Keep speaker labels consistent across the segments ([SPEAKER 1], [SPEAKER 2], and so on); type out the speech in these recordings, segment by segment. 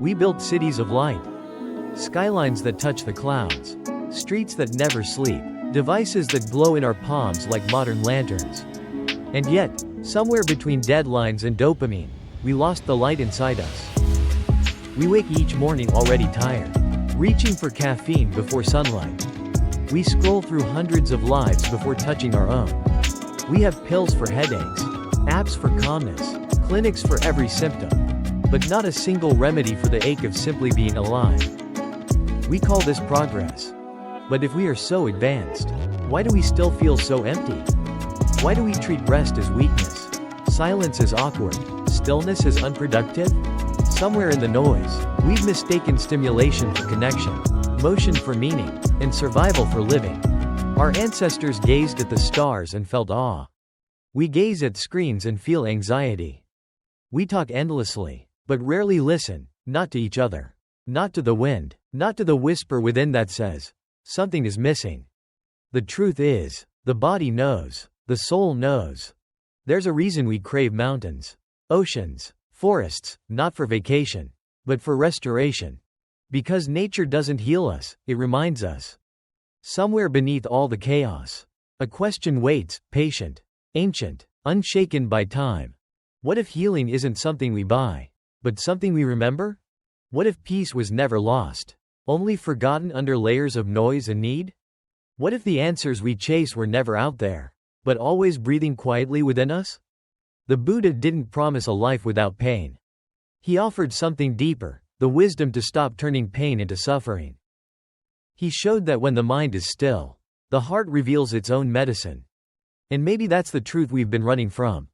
[SPEAKER 1] We built cities of light, skylines that touch the clouds, streets that never sleep, devices that glow in our palms like modern lanterns. And yet, somewhere between deadlines and dopamine, we lost the light inside us. We wake each morning already tired, reaching for caffeine before sunlight. We scroll through hundreds of lives before touching our own. We have pills for headaches, apps for calmness, clinics for every symptom, but not a single remedy for the ache of simply being alive. We call this progress. But if we are so advanced, why do we still feel so empty? Why do we treat rest as weakness, silence as awkward, stillness as unproductive? Somewhere in the noise, we've mistaken stimulation for connection, motion for meaning, and survival for living. Our ancestors gazed at the stars and felt awe. We gaze at screens and feel anxiety. We talk endlessly, but rarely listen, not to each other, not to the wind, not to the whisper within that says, something is missing. The truth is, the body knows, the soul knows. There's a reason we crave mountains, oceans, forests, not for vacation, but for restoration. Because nature doesn't heal us, it reminds us. Somewhere beneath all the chaos, a question waits, patient, ancient, unshaken by time. What if healing isn't something we buy, but something we remember? What if peace was never lost, only forgotten under layers of noise and need? What if the answers we chase were never out there, but always breathing quietly within us? The Buddha didn't promise a life without pain. He offered something deeper, the wisdom to stop turning pain into suffering. He showed that when the mind is still, the heart reveals its own medicine. And maybe that's the truth we've been running from.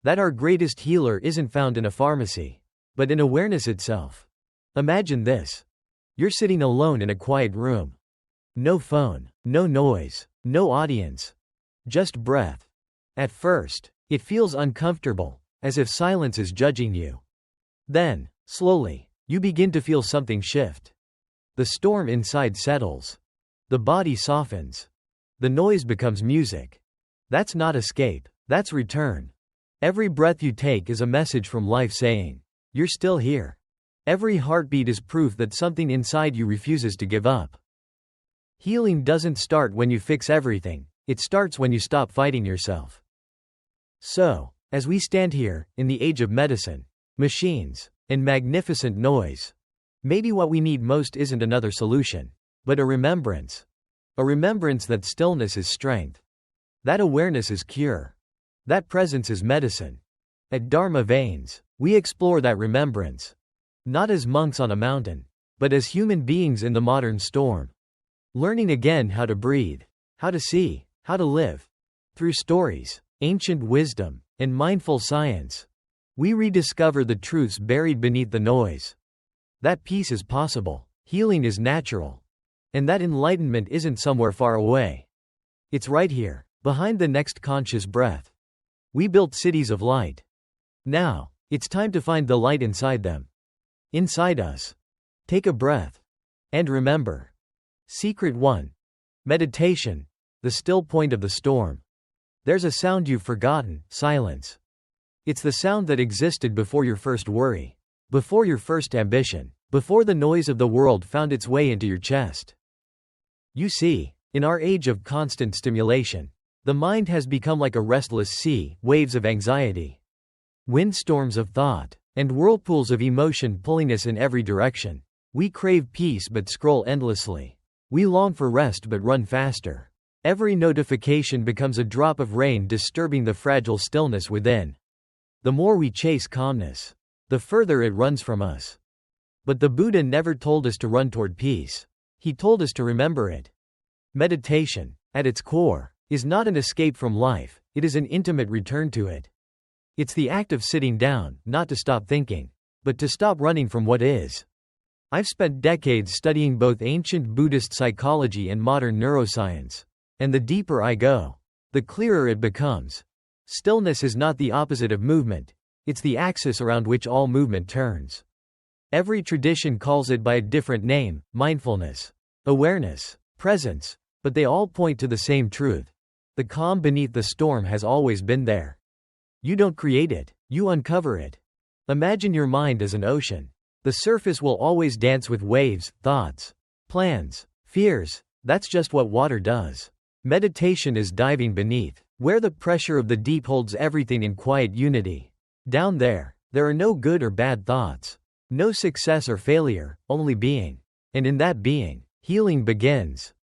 [SPEAKER 1] That our greatest healer isn't found in a pharmacy, but in awareness itself. Imagine this. You're sitting alone in a quiet room. No phone, no noise, no audience. Just breath. At first, it feels uncomfortable, as if silence is judging you. Then, slowly, you begin to feel something shift. The storm inside settles. The body softens. The noise becomes music. That's not escape, that's return. Every breath you take is a message from life saying, you're still here. Every heartbeat is proof that something inside you refuses to give up. Healing doesn't start when you fix everything, it starts when you stop fighting yourself. So, as we stand here, in the age of medicine, machines, and magnificent noise, maybe what we need most isn't another solution, but a remembrance. A remembrance that stillness is strength. That awareness is cure. That presence is medicine. At Dharma Veins, we explore that remembrance. Not as monks on a mountain, but as human beings in the modern storm. Learning again how to breathe, how to see, how to live. Through stories, ancient wisdom, and mindful science, we rediscover the truths buried beneath the noise. That peace is possible, healing is natural, and that enlightenment isn't somewhere far away. It's right here, behind the next conscious breath. We built cities of light. Now, it's time to find the light inside them. Inside us. Take a breath. And remember. Secret 1. Meditation. The still point of the storm. There's a sound you've forgotten, silence. It's the sound that existed before your first worry, before your first ambition, before the noise of the world found its way into your chest. You see, in our age of constant stimulation, the mind has become like a restless sea, waves of anxiety, windstorms of thought, and whirlpools of emotion pulling us in every direction. We crave peace but scroll endlessly. We long for rest but run faster. Every notification becomes a drop of rain disturbing the fragile stillness within. The more we chase calmness, the further it runs from us. But the Buddha never told us to run toward peace. He told us to remember it. Meditation, at its core, is not an escape from life, it is an intimate return to it. It's the act of sitting down, not to stop thinking, but to stop running from what is. I've spent decades studying both ancient Buddhist psychology and modern neuroscience. And the deeper I go, the clearer it becomes. Stillness is not the opposite of movement, it's the axis around which all movement turns. Every tradition calls it by a different name: mindfulness, awareness, presence, but they all point to the same truth. The calm beneath the storm has always been there. You don't create it, you uncover it. Imagine your mind as an ocean. The surface will always dance with waves, thoughts, plans, fears. That's just what water does. Meditation is diving beneath, where the pressure of the deep holds everything in quiet unity. Down there are no good or bad thoughts. No success or failure, only being. And in that being, healing begins.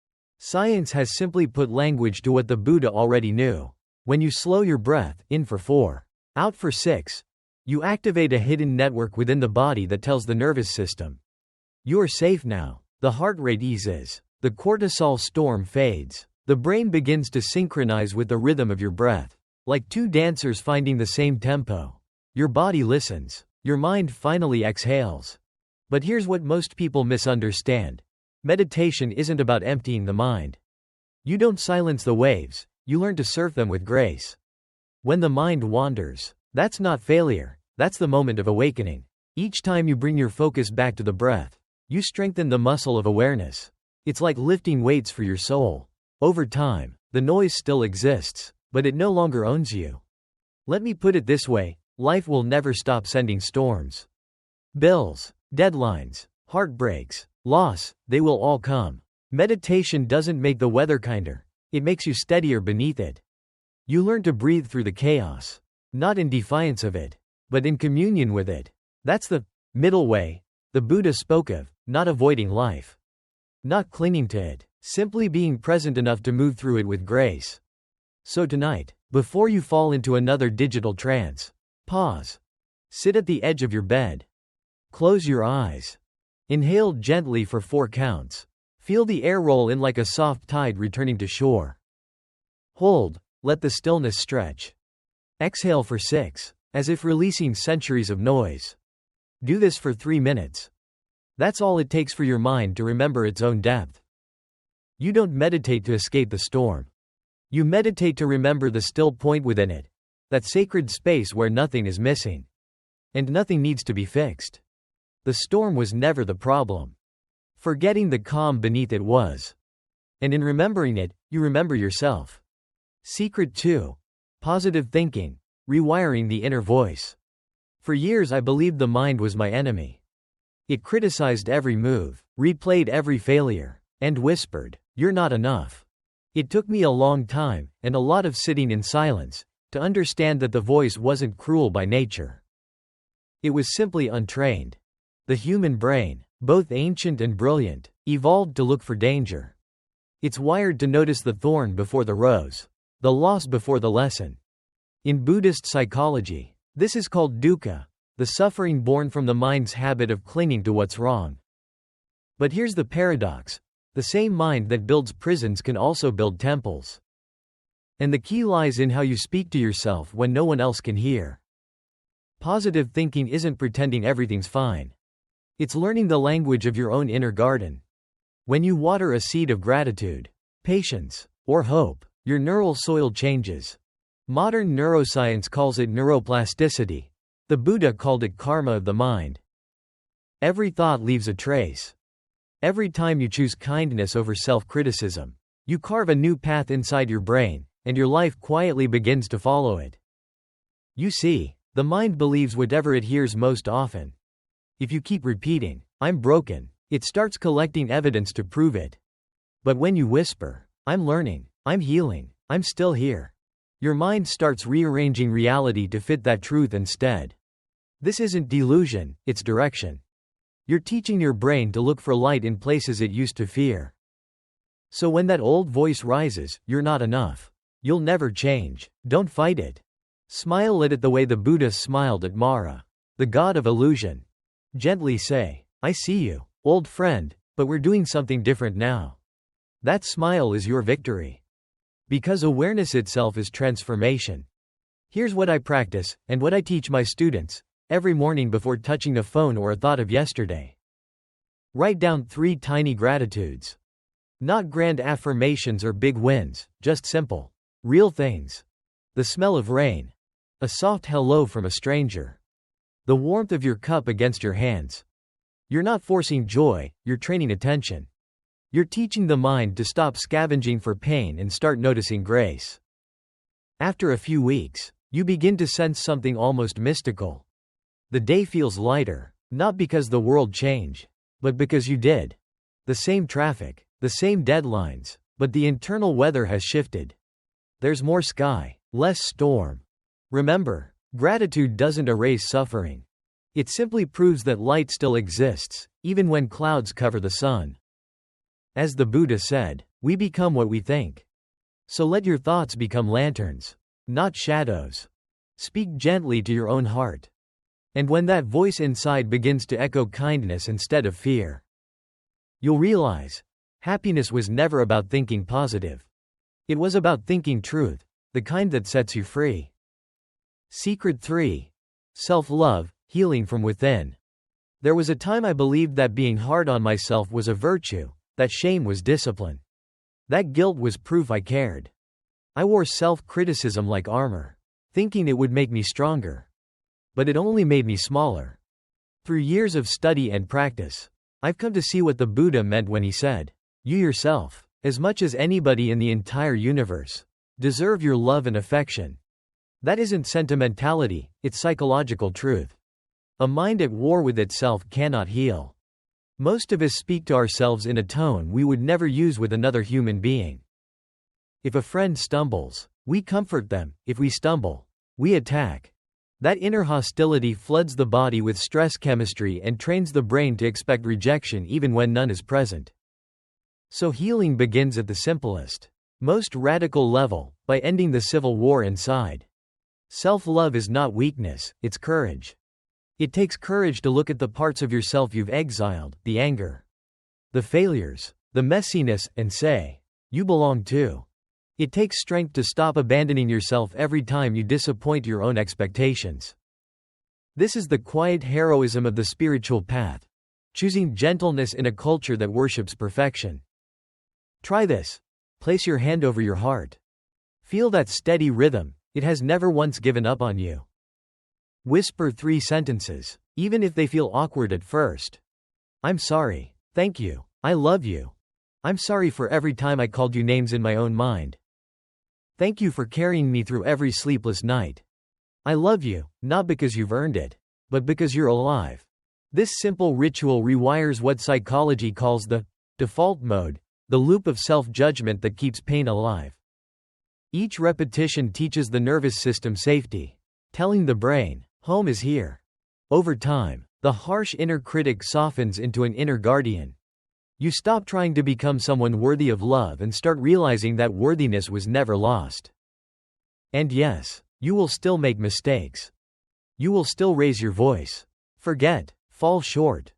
[SPEAKER 1] Science has simply put language to what the Buddha already knew. When you slow your breath, in for 4, out for 6, you activate a hidden network within the body that tells the nervous system, you are safe now. The heart rate eases. The cortisol storm fades. The brain begins to synchronize with the rhythm of your breath. Like two dancers finding the same tempo. Your body listens. Your mind finally exhales. But here's what most people misunderstand. Meditation isn't about emptying the mind. You don't silence the waves, you learn to surf them with grace. When the mind wanders, that's not failure, that's the moment of awakening. Each time you bring your focus back to the breath, you strengthen the muscle of awareness. It's like lifting weights for your soul. Over time, the noise still exists, but it no longer owns you. Let me put it this way, life will never stop sending storms. Bills, deadlines, heartbreaks, loss, they will all come. Meditation doesn't make the weather kinder, it makes you steadier beneath it. You learn to breathe through the chaos, not in defiance of it, but in communion with it. That's the middle way the Buddha spoke of, not avoiding life, not clinging to it, simply being present enough to move through it with grace. So tonight, before you fall into another digital trance, pause. Sit at the edge of your bed. Close your eyes. Inhale gently for 4 counts. Feel the air roll in like a soft tide returning to shore. Hold, let the stillness stretch. Exhale for 6, as if releasing centuries of noise. Do this for 3 minutes. That's all it takes for your mind to remember its own depth. You don't meditate to escape the storm. You meditate to remember the still point within it, that sacred space where nothing is missing. And nothing needs to be fixed. The storm was never the problem. Forgetting the calm beneath it was. And in remembering it, you remember yourself. Secret 2. Positive thinking, rewiring the inner voice. For years I believed the mind was my enemy. It criticized every move, replayed every failure, and whispered, "You're not enough." It took me a long time, and a lot of sitting in silence, to understand that the voice wasn't cruel by nature. It was simply untrained. The human brain, both ancient and brilliant, evolved to look for danger. It's wired to notice the thorn before the rose, the loss before the lesson. In Buddhist psychology, this is called dukkha, the suffering born from the mind's habit of clinging to what's wrong. But here's the paradox. The same mind that builds prisons can also build temples. And the key lies in how you speak to yourself when no one else can hear. Positive thinking isn't pretending everything's fine. It's learning the language of your own inner garden. When you water a seed of gratitude, patience, or hope, your neural soil changes. Modern neuroscience calls it neuroplasticity. The Buddha called it karma of the mind. Every thought leaves a trace. Every time you choose kindness over self-criticism, you carve a new path inside your brain, and your life quietly begins to follow it. You see, the mind believes whatever it hears most often. If you keep repeating, "I'm broken," it starts collecting evidence to prove it. But when you whisper, "I'm learning, I'm healing, I'm still here," your mind starts rearranging reality to fit that truth instead. This isn't delusion, it's direction. You're teaching your brain to look for light in places it used to fear. So when that old voice rises, "You're not enough. You'll never change," don't fight it. Smile at it the way the Buddha smiled at Mara, the god of illusion. Gently say, "I see you, old friend, but we're doing something different now." That smile is your victory. Because awareness itself is transformation. Here's what I practice, and what I teach my students, every morning before touching a phone or a thought of yesterday. Write down 3 tiny gratitudes. Not grand affirmations or big wins, just simple, real things. The smell of rain. A soft hello from a stranger. The warmth of your cup against your hands. You're not forcing joy, you're training attention. You're teaching the mind to stop scavenging for pain and start noticing grace. After a few weeks, you begin to sense something almost mystical. The day feels lighter, Not because the world changed, but because you did. The same traffic, the same deadlines, but the internal weather has shifted. There's more sky, less storm. Remember, gratitude doesn't erase suffering. It simply proves that light still exists, even when clouds cover the sun. As the Buddha said, we become what we think. So let your thoughts become lanterns, not shadows. Speak gently to your own heart. And when that voice inside begins to echo kindness instead of fear, you'll realize, happiness was never about thinking positive. It was about thinking truth, the kind that sets you free. Secret 3. Self-love, healing from within. There was a time I believed that being hard on myself was a virtue, that shame was discipline. That guilt was proof I cared. I wore self-criticism like armor, thinking it would make me stronger. But it only made me smaller. Through years of study and practice, I've come to see what the Buddha meant when he said, "You yourself, as much as anybody in the entire universe, deserve your love and affection." That isn't sentimentality, it's psychological truth. A mind at war with itself cannot heal. Most of us speak to ourselves in a tone we would never use with another human being. If a friend stumbles, we comfort them. If we stumble, we attack. That inner hostility floods the body with stress chemistry and trains the brain to expect rejection even when none is present. So healing begins at the simplest, most radical level, by ending the civil war inside. Self-love is not weakness, it's courage. It takes courage to look at the parts of yourself you've exiled, the anger, the failures, the messiness, and say, "You belong too." It takes strength to stop abandoning yourself every time you disappoint your own expectations. This is the quiet heroism of the spiritual path, choosing gentleness in a culture that worships perfection. Try this. Place your hand over your heart. Feel that steady rhythm, it has never once given up on you. Whisper 3 sentences, even if they feel awkward at first. I'm sorry. Thank you. I love you. I'm sorry for every time I called you names in my own mind. Thank you for carrying me through every sleepless night. I love you, not because you've earned it, but because you're alive. This simple ritual rewires what psychology calls the default mode, the loop of self-judgment that keeps pain alive. Each repetition teaches the nervous system safety, telling the brain, home is here. Over time, the harsh inner critic softens into an inner guardian. You stop trying to become someone worthy of love and start realizing that worthiness was never lost. And yes, you will still make mistakes. You will still raise your voice, forget, fall short.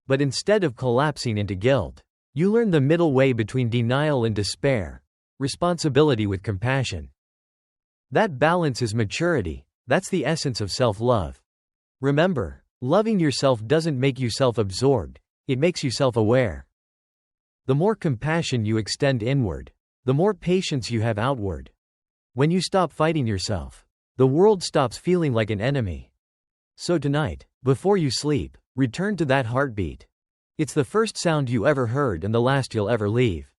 [SPEAKER 1] But instead of collapsing into guilt, you learn the middle way between denial and despair, responsibility with compassion. That balance is maturity. That's the essence of self-love. Remember, loving yourself doesn't make you self-absorbed, it makes you self-aware. The more compassion you extend inward, the more patience you have outward. When you stop fighting yourself, the world stops feeling like an enemy. So tonight, before you sleep, return to that heartbeat. It's the first sound you ever heard and the last you'll ever leave.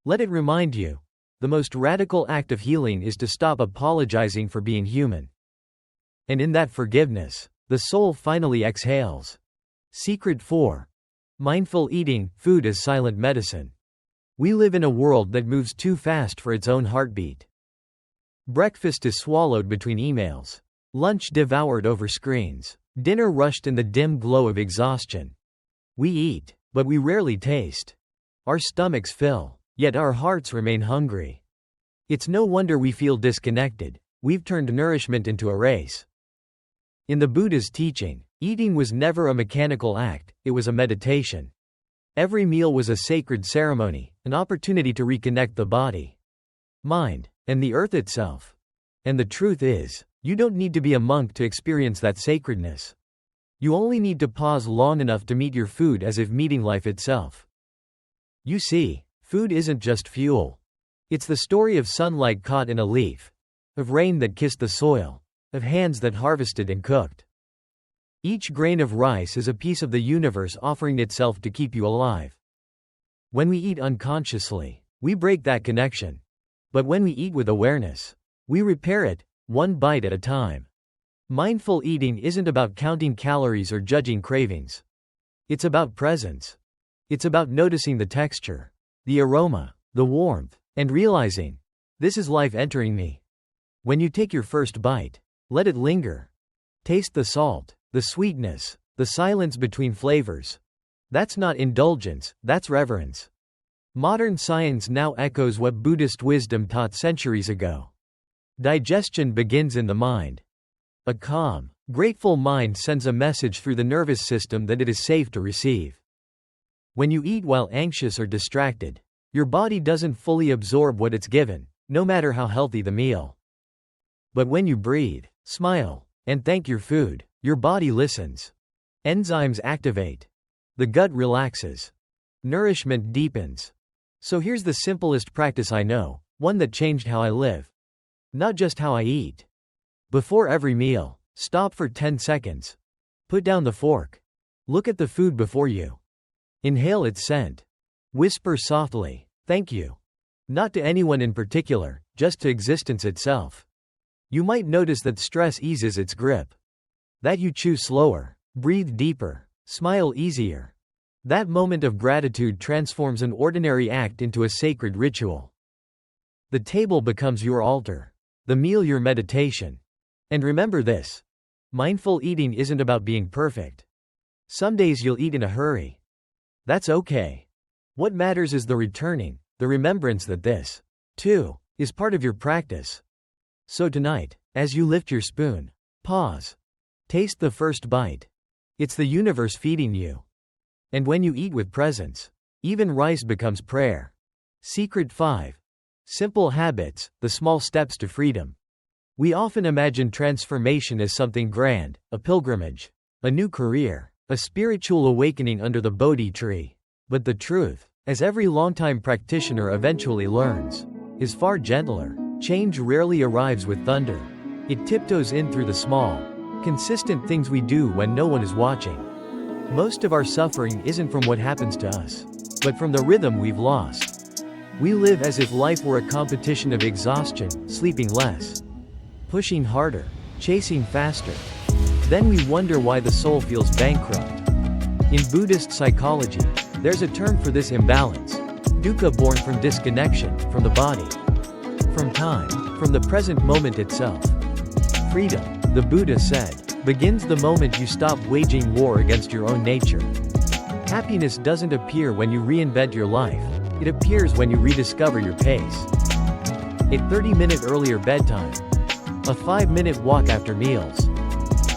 [SPEAKER 1] Let it remind you, the most radical act of healing is to stop apologizing for being human. And in that forgiveness, the soul finally exhales. Secret 4. Mindful eating, food as silent medicine. We live in a world that moves too fast for its own heartbeat. Breakfast is swallowed between emails. Lunch devoured over screens. Dinner rushed in the dim glow of exhaustion. We eat, but we rarely taste. Our stomachs fill, yet our hearts remain hungry. It's no wonder we feel disconnected. We've turned nourishment into a race. In the Buddha's teaching, eating was never a mechanical act, it was a meditation. Every meal was a sacred ceremony, an opportunity to reconnect the body, mind, and the earth itself. And the truth is, you don't need to be a monk to experience that sacredness. You only need to pause long enough to meet your food as if meeting life itself. You see, food isn't just fuel. It's the story of sunlight caught in a leaf, of rain that kissed the soil, of hands that harvested and cooked. Each grain of rice is a piece of the universe offering itself to keep you alive. When we eat unconsciously, we break that connection. But when we eat with awareness, we repair it, one bite at a time. Mindful eating isn't about counting calories or judging cravings. It's about presence. It's about noticing the texture, the aroma, the warmth, and realizing, this is life entering me. When you take your first bite, let it linger. Taste the salt, the sweetness, the silence between flavors. That's not indulgence, that's reverence. Modern science now echoes what Buddhist wisdom taught centuries ago. Digestion begins in the mind. A calm, grateful mind sends a message through the nervous system that it is safe to receive. When you eat while anxious or distracted, your body doesn't fully absorb what it's given, no matter how healthy the meal. But when you breathe, smile, and thank your food, your body listens. Enzymes activate. The gut relaxes. Nourishment deepens. So here's the simplest practice I know, one that changed how I live. Not just how I eat. Before every meal, stop for 10 seconds. Put down the fork. Look at the food before you. Inhale its scent. Whisper softly, thank you. Not to anyone in particular, just to existence itself. You might notice that stress eases its grip. That you chew slower, breathe deeper, smile easier. That moment of gratitude transforms an ordinary act into a sacred ritual. The table becomes your altar. The meal your meditation. And remember this. Mindful eating isn't about being perfect. Some days you'll eat in a hurry. That's okay. What matters is the returning, the remembrance that this, too, is part of your practice. So tonight, as you lift your spoon, pause. Taste the first bite. It's the universe feeding you. And when you eat with presence, even rice becomes prayer. Secret 5. Simple habits, the small steps to freedom. We often imagine transformation as something grand, a pilgrimage, a new career, a spiritual awakening under the Bodhi tree. But the truth, as every longtime practitioner eventually learns, is far gentler. Change rarely arrives with thunder. It tiptoes in through the small, consistent things we do when no one is watching. Most of our suffering isn't from what happens to us, but from the rhythm we've lost. We live as if life were a competition of exhaustion, sleeping less, pushing harder, chasing faster. Then we wonder why the soul feels bankrupt. In Buddhist psychology, there's a term for this imbalance. Dukkha, born from disconnection, from the body, from time, from the present moment itself. Freedom, the Buddha said, begins the moment you stop waging war against your own nature. Happiness doesn't appear when you reinvent your life. It appears when you rediscover your pace. A 30-minute earlier bedtime. A 5-minute walk after meals.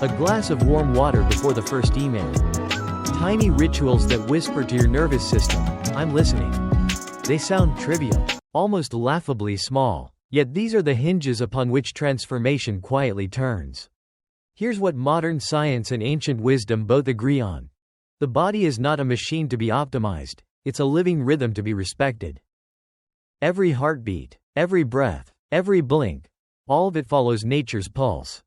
[SPEAKER 1] A glass of warm water before the first email. Tiny rituals that whisper to your nervous system, I'm listening. They sound trivial, almost laughably small, yet these are the hinges upon which transformation quietly turns. Here's what modern science and ancient wisdom both agree on. The body is not a machine to be optimized, it's a living rhythm to be respected. Every heartbeat, every breath, every blink, all of it follows nature's pulse.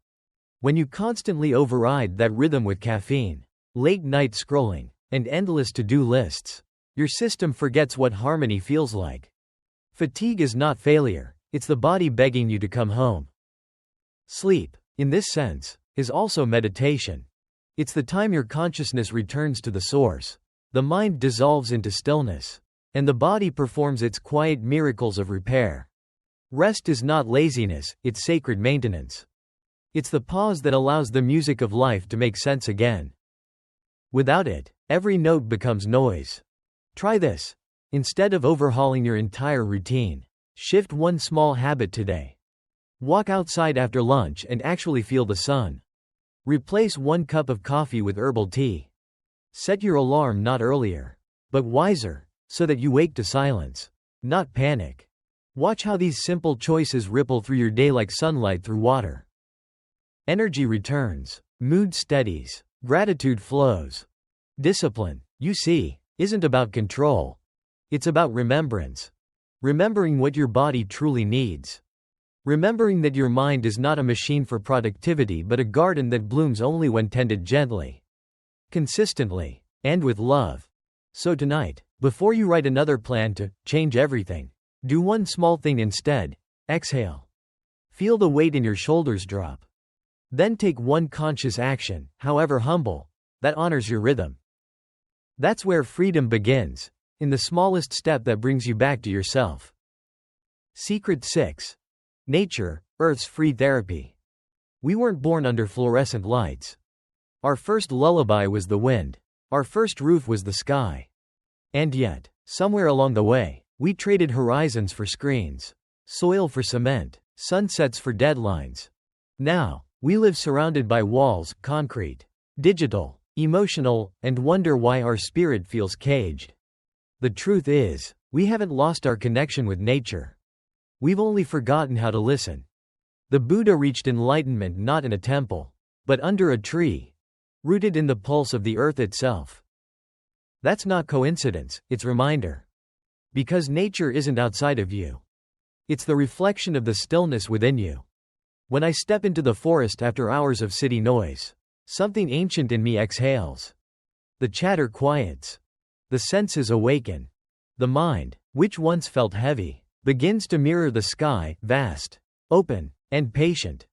[SPEAKER 1] When you constantly override that rhythm with caffeine, late-night scrolling, and endless to-do lists, your system forgets what harmony feels like. Fatigue is not failure, it's the body begging you to come home. Sleep, in this sense, is also meditation. It's the time your consciousness returns to the source. The mind dissolves into stillness, and the body performs its quiet miracles of repair. Rest is not laziness, it's sacred maintenance. It's the pause that allows the music of life to make sense again. Without it, every note becomes noise. Try this. Instead of overhauling your entire routine, shift one small habit today. Walk outside after lunch and actually feel the sun. Replace 1 cup of coffee with herbal tea. Set your alarm not earlier, but wiser, so that you wake to silence, not panic. Watch how these simple choices ripple through your day like sunlight through water. Energy returns, mood steadies, gratitude flows. Discipline, you see, isn't about control. It's about remembrance. Remembering what your body truly needs. Remembering that your mind is not a machine for productivity but a garden that blooms only when tended gently, consistently, and with love. So tonight, before you write another plan to change everything, do one small thing instead. Exhale. Feel the weight in your shoulders drop. Then take one conscious action, however humble, that honors your rhythm. That's where freedom begins, in the smallest step that brings you back to yourself. Secret 6. Nature, Earth's free therapy. We weren't born under fluorescent lights. Our first lullaby was the wind. Our first roof was the sky. And yet, somewhere along the way, we traded horizons for screens, soil for cement, sunsets for deadlines. Now, we live surrounded by walls, concrete, digital, emotional, and wonder why our spirit feels caged. The truth is, we haven't lost our connection with nature. We've only forgotten how to listen. The Buddha reached enlightenment not in a temple, but under a tree, rooted in the pulse of the earth itself. That's not coincidence, it's reminder. Because nature isn't outside of you. It's the reflection of the stillness within you. When I step into the forest after hours of city noise, something ancient in me exhales. The chatter quiets. The senses awaken. The mind, which once felt heavy, begins to mirror the sky, vast, open, and patient.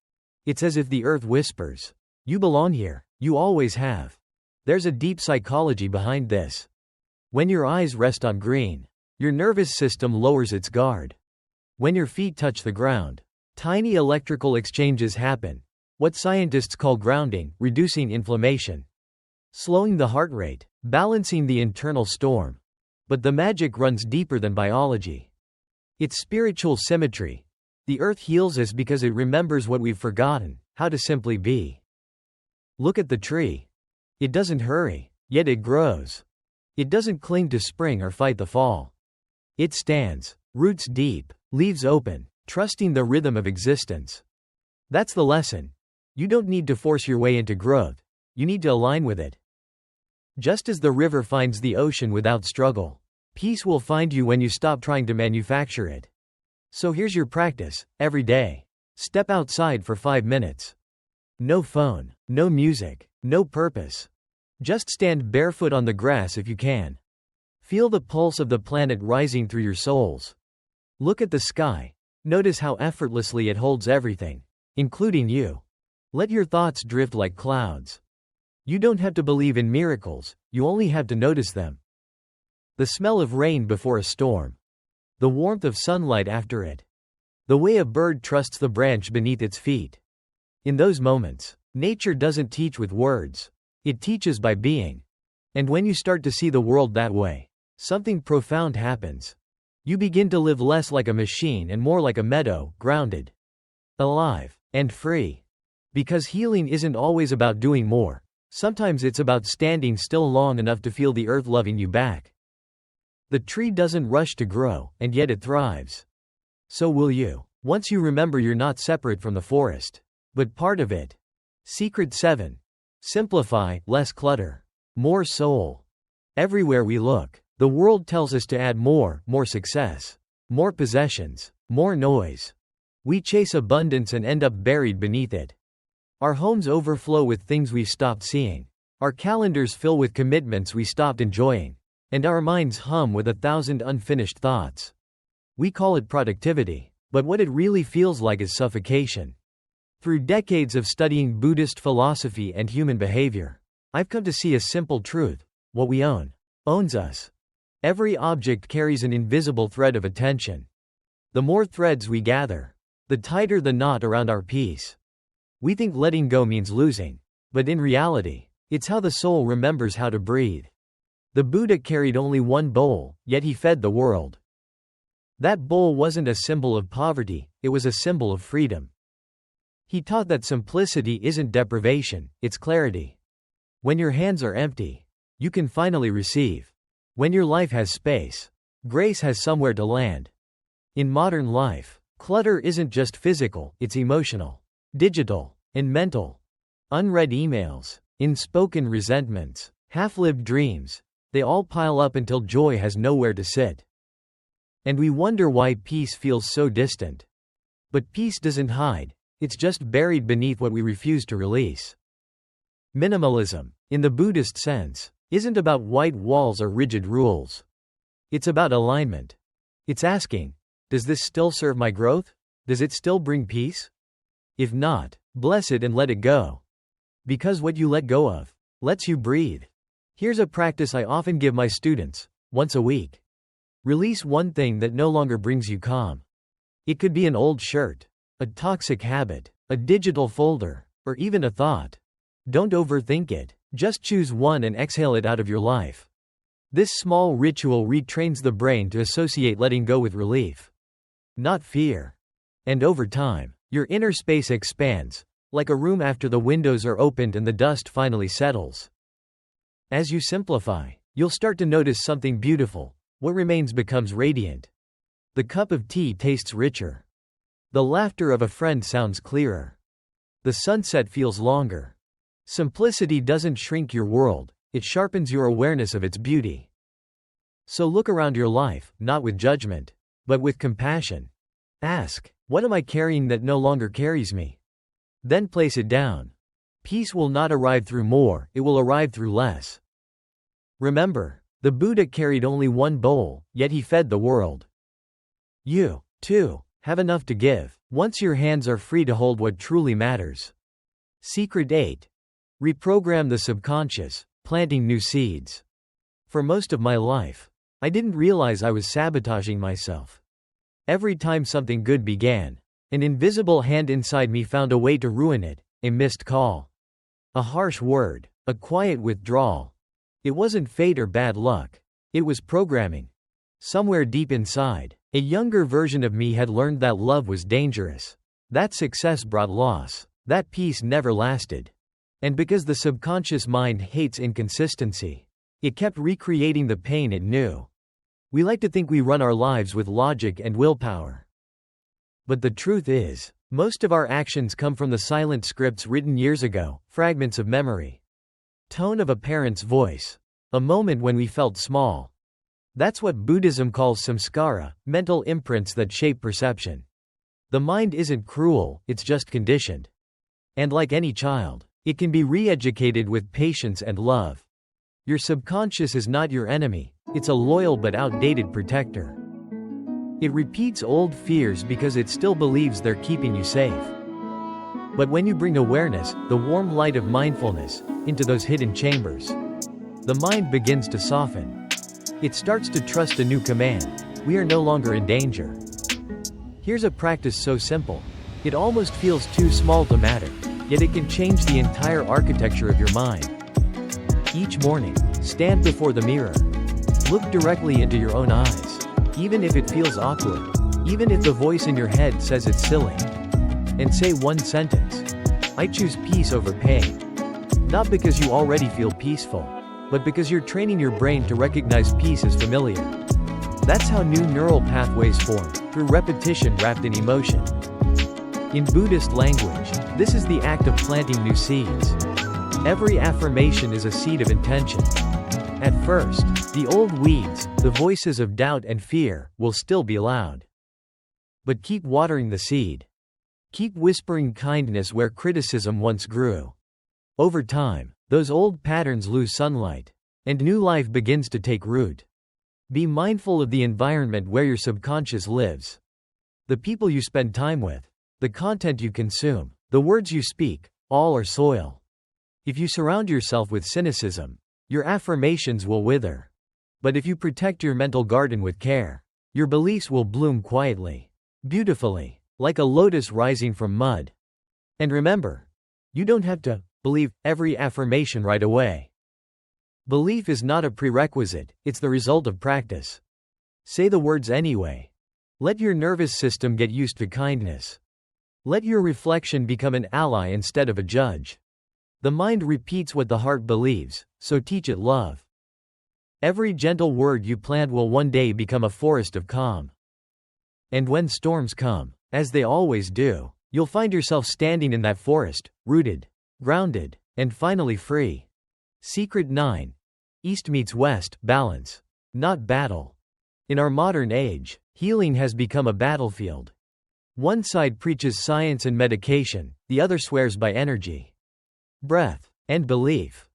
[SPEAKER 1] It's as if the earth whispers, "You belong here, you always have." There's a deep psychology behind this. When your eyes rest on green, your nervous system lowers its guard. When your feet touch the ground, tiny electrical exchanges happen, what scientists call grounding, reducing inflammation, slowing the heart rate, balancing the internal storm. But the magic runs deeper than biology. It's spiritual symmetry. The earth heals us because it remembers what we've forgotten, how to simply be. Look at the tree. It doesn't hurry, yet it grows. It doesn't cling to spring or fight the fall. It stands, roots deep, leaves open, trusting the rhythm of existence. That's the lesson. You don't need to force your way into growth. You need to align with it. Just as the river finds the ocean without struggle, peace will find you when you stop trying to manufacture it. So here's your practice, every day. Step outside for 5 minutes. No phone, no music, no purpose. Just stand barefoot on the grass if you can. Feel the pulse of the planet rising through your soles. Look at the sky. Notice how effortlessly it holds everything, including you. Let your thoughts drift like clouds. You don't have to believe in miracles, you only have to notice them. The smell of rain before a storm. The warmth of sunlight after it. The way a bird trusts the branch beneath its feet. In those moments, nature doesn't teach with words. It teaches by being. And when you start to see the world that way, something profound happens. You begin to live less like a machine and more like a meadow, grounded, alive, and free. Because healing isn't always about doing more. Sometimes it's about standing still long enough to feel the earth loving you back. The tree doesn't rush to grow, and yet it thrives. So will you, once you remember you're not separate from the forest, but part of it. Secret 7. Simplify, less clutter, more soul. Everywhere we look, the world tells us to add more success, more possessions, more noise. We chase abundance and end up buried beneath it. Our homes overflow with things we've stopped seeing. Our calendars fill with commitments we stopped enjoying. And our minds hum with 1,000 unfinished thoughts. We call it productivity, but what it really feels like is suffocation. Through decades of studying Buddhist philosophy and human behavior, I've come to see a simple truth: what we own, owns us. Every object carries an invisible thread of attention. The more threads we gather, the tighter the knot around our peace. We think letting go means losing, but in reality, it's how the soul remembers how to breathe. The Buddha carried only one bowl, yet he fed the world. That bowl wasn't a symbol of poverty, it was a symbol of freedom. He taught that simplicity isn't deprivation, it's clarity. When your hands are empty, you can finally receive. When your life has space, grace has somewhere to land. In modern life, clutter isn't just physical, it's emotional, digital, and mental. Unread emails, unspoken resentments, half-lived dreams. They all pile up until joy has nowhere to sit. And we wonder why peace feels so distant. But peace doesn't hide, it's just buried beneath what we refuse to release. Minimalism, in the Buddhist sense, isn't about white walls or rigid rules. It's about alignment. It's asking, does this still serve my growth? Does it still bring peace? If not, bless it and let it go. Because what you let go of lets you breathe. Here's a practice I often give my students, once a week. Release one thing that no longer brings you calm. It could be an old shirt, a toxic habit, a digital folder, or even a thought. Don't overthink it, just choose one and exhale it out of your life. This small ritual retrains the brain to associate letting go with relief, not fear. And over time, your inner space expands, like a room after the windows are opened and the dust finally settles. As you simplify, you'll start to notice something beautiful. What remains becomes radiant. The cup of tea tastes richer. The laughter of a friend sounds clearer. The sunset feels longer. Simplicity doesn't shrink your world, it sharpens your awareness of its beauty. So look around your life, not with judgment, but with compassion. Ask, what am I carrying that no longer carries me? Then place it down. Peace will not arrive through more, it will arrive through less. Remember, the Buddha carried only one bowl, yet he fed the world. You, too, have enough to give, once your hands are free to hold what truly matters. Secret 8. Reprogram the subconscious, planting new seeds. For most of my life, I didn't realize I was sabotaging myself. Every time something good began, an invisible hand inside me found a way to ruin it, a missed call, a harsh word, a quiet withdrawal. It wasn't fate or bad luck. It was programming. Somewhere deep inside, a younger version of me had learned that love was dangerous. That success brought loss. That peace never lasted. And because the subconscious mind hates inconsistency, it kept recreating the pain it knew. We like to think we run our lives with logic and willpower. But the truth is, most of our actions come from the silent scripts written years ago, fragments of memory. Tone of a parent's voice. A moment when we felt small. That's what Buddhism calls samskara, mental imprints that shape perception. The mind isn't cruel, it's just conditioned. And like any child, it can be re-educated with patience and love. Your subconscious is not your enemy, it's a loyal but outdated protector. It repeats old fears because it still believes they're keeping you safe. But when you bring awareness, the warm light of mindfulness, into those hidden chambers, the mind begins to soften. It starts to trust a new command. We are no longer in danger. Here's a practice so simple. It almost feels too small to matter, yet it can change the entire architecture of your mind. Each morning, stand before the mirror. Look directly into your own eyes. Even if it feels awkward, even if the voice in your head says it's silly. And say one sentence. I choose peace over pain. Not because you already feel peaceful, but because you're training your brain to recognize peace as familiar. That's how new neural pathways form, through repetition wrapped in emotion. In Buddhist language, this is the act of planting new seeds. Every affirmation is a seed of intention. At first, the old weeds, the voices of doubt and fear, will still be loud. But keep watering the seed. Keep whispering kindness where criticism once grew. Over time, those old patterns lose sunlight, and new life begins to take root. Be mindful of the environment where your subconscious lives. The people you spend time with, the content you consume, the words you speak, all are soil. If you surround yourself with cynicism, your affirmations will wither. But if you protect your mental garden with care, your beliefs will bloom quietly, beautifully, like a lotus rising from mud. And remember, you don't have to believe every affirmation right away. Belief is not a prerequisite, it's the result of practice. Say the words anyway. Let your nervous system get used to kindness. Let your reflection become an ally instead of a judge. The mind repeats what the heart believes, so teach it love. Every gentle word you plant will one day become a forest of calm. And when storms come, as they always do, you'll find yourself standing in that forest, rooted, grounded, and finally free. Secret 9. East meets West, balance, not battle. In our modern age, healing has become a battlefield. One side preaches science and medication, the other swears by energy, breath, and belief.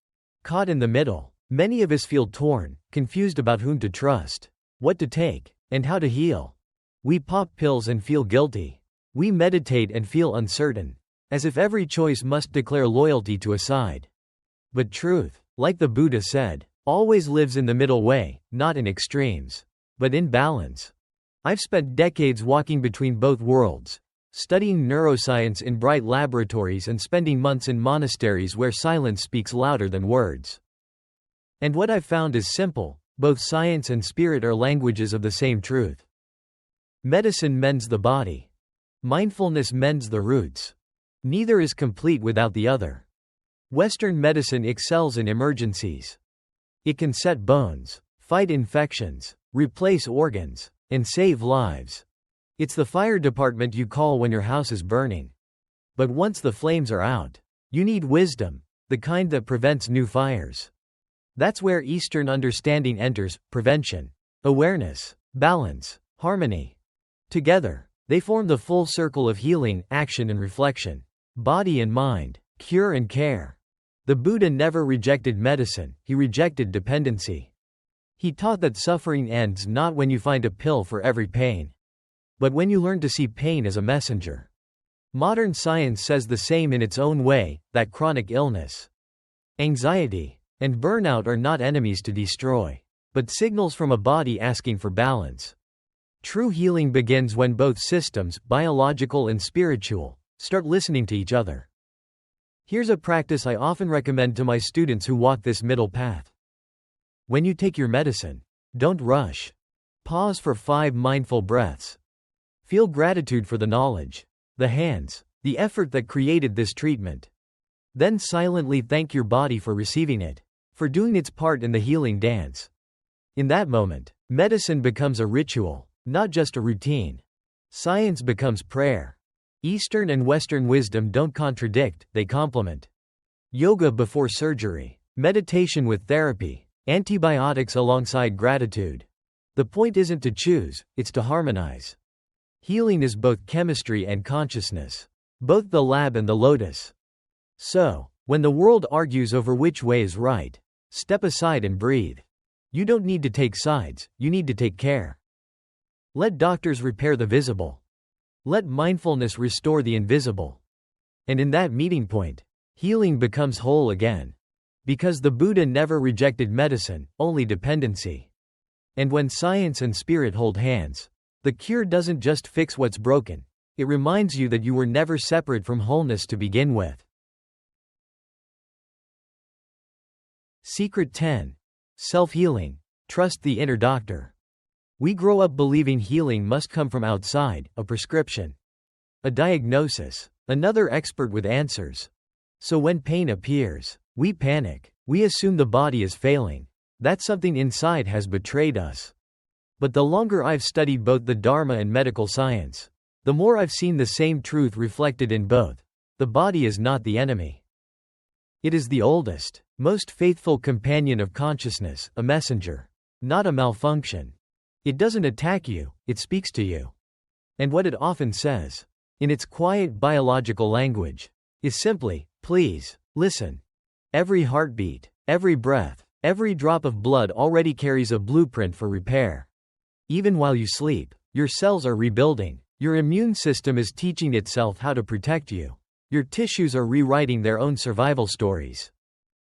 [SPEAKER 1] Caught in the middle, many of us feel torn, confused about whom to trust, what to take, and how to heal. We pop pills and feel guilty. We meditate and feel uncertain. as if every choice must declare loyalty to a side. But truth, like the Buddha said, always lives in the middle way, not in extremes, but in balance. I've spent decades walking between both worlds, studying neuroscience in bright laboratories and spending months in monasteries where silence speaks louder than words. And what I've found is simple: both science and spirit are languages of the same truth. Medicine mends the body. Mindfulness mends the roots. Neither is complete without the other. Western medicine excels in emergencies. It can set bones, fight infections, replace organs, and save lives. It's the fire department you call when your house is burning. But once the flames are out, you need wisdom, the kind that prevents new fires. That's where Eastern understanding enters: prevention, awareness, balance, harmony. Together, they form the full circle of healing, action and reflection. Body and mind, cure and care. The Buddha never rejected medicine, he rejected dependency. He taught that suffering ends not when you find a pill for every pain, but when you learn to see pain as a messenger. Modern science says the same in its own way, that chronic illness, anxiety, and burnout are not enemies to destroy, but signals from a body asking for balance. True healing begins when both systems, biological and spiritual, start listening to each other. Here's a practice I often recommend to my students who walk this middle path. When you take your medicine, don't rush. Pause for 5 mindful breaths. Feel gratitude for the knowledge, the hands, the effort that created this treatment. Then silently thank your body for receiving it, for doing its part in the healing dance. In that moment, medicine becomes a ritual, not just a routine. Science becomes prayer. Eastern and Western wisdom don't contradict, they complement. Yoga before surgery, meditation with therapy, antibiotics alongside gratitude. The point isn't to choose, it's to harmonize. Healing is both chemistry and consciousness, both the lab and the lotus. So, when the world argues over which way is right, step aside and breathe. You don't need to take sides, you need to take care. Let doctors repair the visible. Let mindfulness restore the invisible. And in that meeting point, healing becomes whole again. Because the Buddha never rejected medicine, only dependency. And when science and spirit hold hands, the cure doesn't just fix what's broken, it reminds you that you were never separate from wholeness to begin with. Secret 10. Self-healing. Trust the inner doctor. We grow up believing healing must come from outside, a prescription, a diagnosis, another expert with answers. So when pain appears, we panic. We assume the body is failing, that something inside has betrayed us. But the longer I've studied both the Dharma and medical science, the more I've seen the same truth reflected in both. The body is not the enemy. It is the oldest, most faithful companion of consciousness, a messenger, not a malfunction. It doesn't attack you, it speaks to you. And what it often says, in its quiet biological language, is simply, please, listen. Every heartbeat, every breath, every drop of blood already carries a blueprint for repair. Even while you sleep, your cells are rebuilding, your immune system is teaching itself how to protect you. Your tissues are rewriting their own survival stories.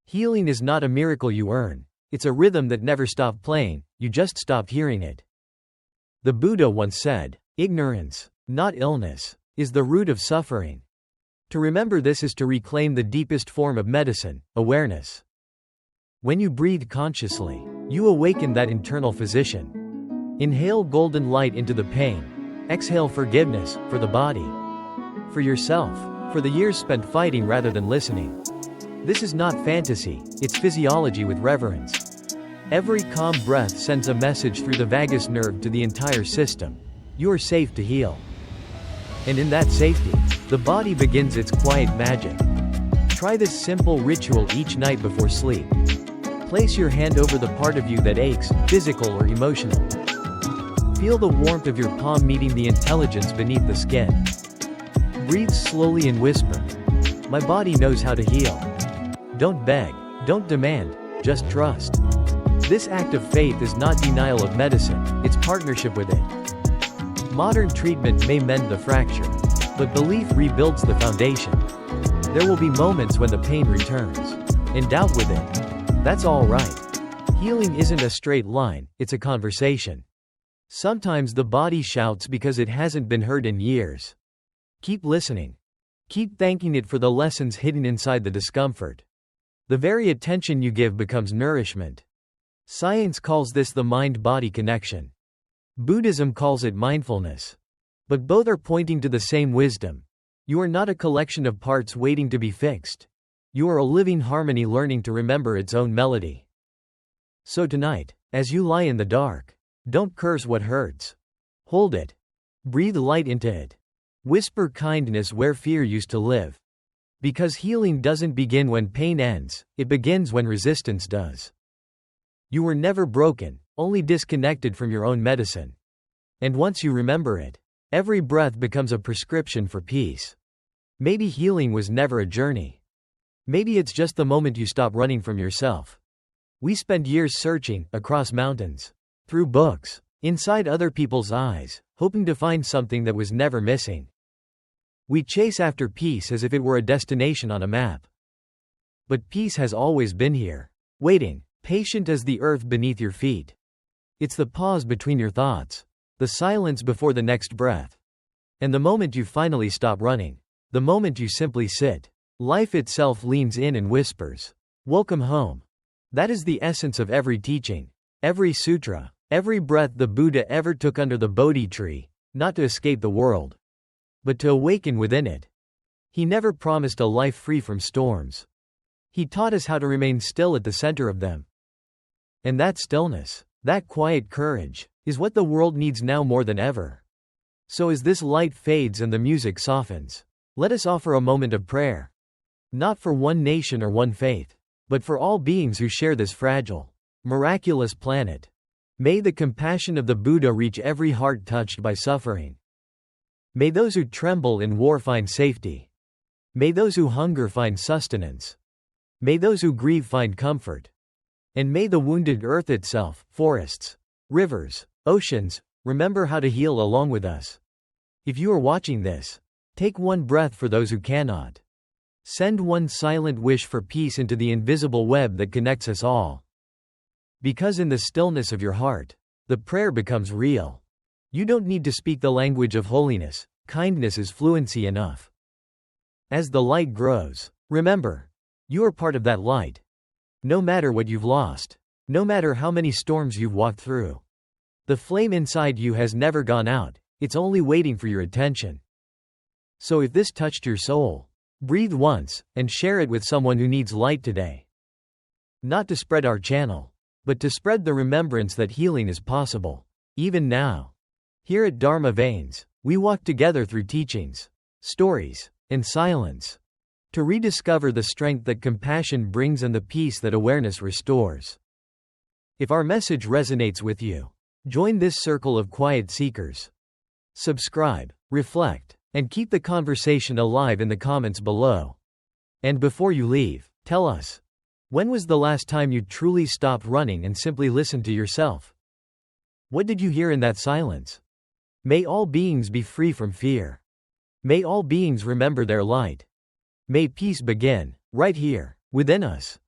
[SPEAKER 1] Healing is not a miracle you earn. It's a rhythm that never stopped playing, you just stopped hearing it. The Buddha once said, ignorance, not illness, is the root of suffering. To remember this is to reclaim the deepest form of medicine, awareness. When you breathe consciously, you awaken that internal physician. Inhale golden light into the pain. Exhale forgiveness, for the body. For yourself, for the years spent fighting rather than listening. This is not fantasy, it's physiology with reverence. Every calm breath sends a message through the vagus nerve to the entire system. You are safe to heal. And in that safety, the body begins its quiet magic. Try this simple ritual each night before sleep. Place your hand over the part of you that aches, physical or emotional. Feel the warmth of your palm meeting the intelligence beneath the skin. Breathe slowly and whisper, my body knows how to heal. Don't beg, don't demand, just trust. This act of faith is not denial of medicine, it's partnership with it. Modern treatment may mend the fracture, but belief rebuilds the foundation. There will be moments when the pain returns, and doubt with it. That's all right. Healing isn't a straight line, it's a conversation. Sometimes the body shouts because it hasn't been heard in years. Keep listening. Keep thanking it for the lessons hidden inside the discomfort. The very attention you give becomes nourishment. Science calls this the mind-body connection. Buddhism calls it mindfulness. But both are pointing to the same wisdom. You are not a collection of parts waiting to be fixed. You are a living harmony learning to remember its own melody. So tonight, as you lie in the dark, don't curse what hurts. Hold it. Breathe light into it. Whisper kindness where fear used to live. Because healing doesn't begin when pain ends, it begins when resistance does. You were never broken, only disconnected from your own medicine. And once you remember it, every breath becomes a prescription for peace. Maybe healing was never a journey. Maybe it's just the moment you stop running from yourself. We spend years searching, across mountains, through books, inside other people's eyes, hoping to find something that was never missing. We chase after peace as if it were a destination on a map. But peace has always been here, waiting, patient as the earth beneath your feet. It's the pause between your thoughts, the silence before the next breath, and the moment you finally stop running, the moment you simply sit. Life itself leans in and whispers, "Welcome home." That is the essence of every teaching, every sutra, every breath the Buddha ever took under the Bodhi tree, not to escape the world, but to awaken within it. He never promised a life free from storms. He taught us how to remain still at the center of them. And that stillness, that quiet courage, is what the world needs now more than ever. So as this light fades and the music softens, let us offer a moment of prayer. Not for one nation or one faith, but for all beings who share this fragile, miraculous planet. May the compassion of the Buddha reach every heart touched by suffering. May those who tremble in war find safety. May those who hunger find sustenance. May those who grieve find comfort. And may the wounded earth itself, forests, rivers, oceans, remember how to heal along with us. If you are watching this, take one breath for those who cannot. Send one silent wish for peace into the invisible web that connects us all. Because in the stillness of your heart, the prayer becomes real. You don't need to speak the language of holiness, kindness is fluency enough. As the light grows, remember, you are part of that light. No matter what you've lost, no matter how many storms you've walked through, the flame inside you has never gone out, it's only waiting for your attention. So if this touched your soul, breathe once, and share it with someone who needs light today. Not to spread our channel, but to spread the remembrance that healing is possible, even now. Here at Dharma Veins, we walk together through teachings, stories, and silence, to rediscover the strength that compassion brings and the peace that awareness restores. If our message resonates with you, join this circle of quiet seekers. Subscribe, reflect, and keep the conversation alive in the comments below. And before you leave, tell us, when was the last time you truly stopped running and simply listened to yourself? What did you hear in that silence? May all beings be free from fear. May all beings remember their light. May peace begin, right here, within us.